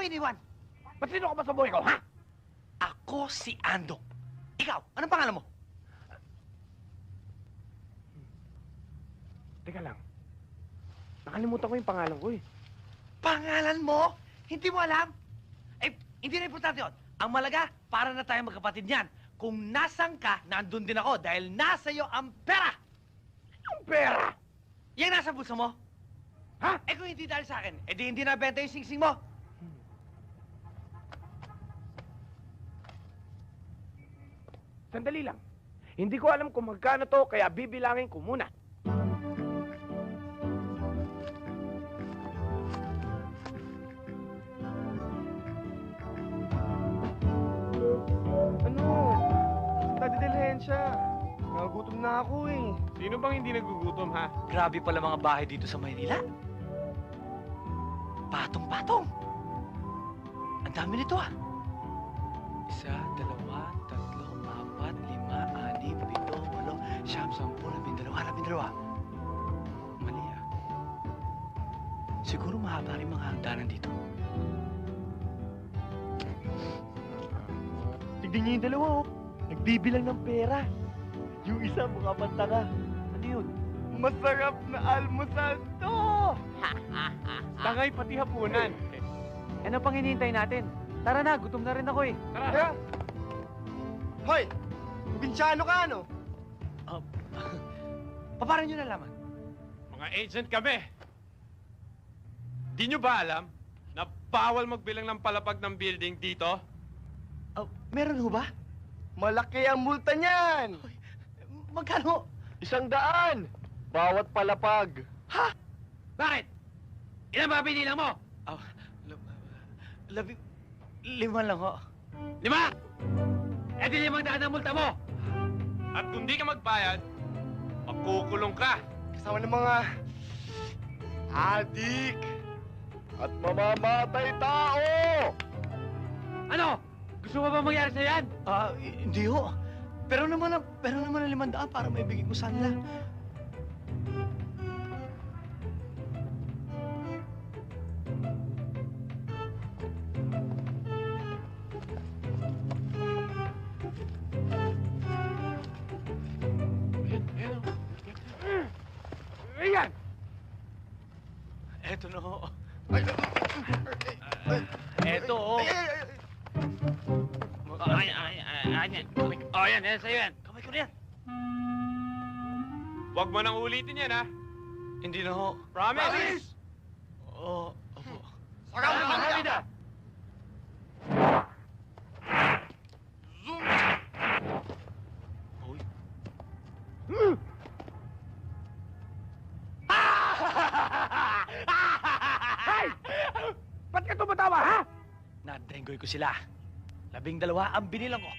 iniwan? Ba't sino ka ba sa buhay ko, ha? Ako si Andong. Ikaw, anong pangalan mo? Teka lang. Nakalimutan ko yung pangalan ko, eh. Pangalan mo? Hindi mo alam? Eh, hindi na importante yun. Ang malaga, para na tayo magkapatid niyan. Kung nasan ka, nandun din ako dahil nasa iyo ang pera! Ang pera! Yan nasa bulsa mo? Ha? Eh kung hindi dahil sa akin, eh di hindi nabenta yung singsing mo. Sandali lang. Hindi ko alam kung magkano to, kaya bibilangin ko muna. Ano? Nadidilhensya. Nagutom na ako eh. Sino bang hindi nagugutom, ha? Grabe pala mga bahay dito sa Maynila. Patong-patong. Ang dami nito ah. 1, 2, 3, 4, 5, 6, 7, 8, 9, 10, 11, 12. Mali ah. Siguro mahaba rin mga hagdanan dito. Tignan niyo yung dalawa oh. Nagbibilang ng pera. Yung isa mukha pantanga. Ano yun? Masarap na almusal to! Tangay pati hapunan. Ano pang hinihintay natin? Tara na, gutom na rin ako eh. Tara. Hoy! Probinsyano ka ano? Paano nyo nalaman? Mga agent kami. Di nyo ba alam na bawal magbilang ng palapag ng building dito? Meron ho ba? Malaki ang multa niyan! Magkano? 100! Bawat palapag. Ha? Bakit? Ilan ba binilang mo? Lima lang ho. 5! Eh di 500 ang multa mo! At kung di ka magbayad, makukulong ka. Kasama ng mga adik at mamamatay tao! Ano? Gusto mo ba mangyari sa yan? Hindi ho. Pero naman ang 500 para maibigay ko sa nila. Ayan! Eto na ho. Ay, Eto ho. Yan, sa'yo yan. Kamay ko na yan. Huwag mo nang ulitin yan, ha? Hindi na ho. Promise! Oo. Opo. Saka mo kami na! Hoy. Hey! Ba't ka tumatawa, ha? Nadengoy ko sila. 12 ang binilang ko.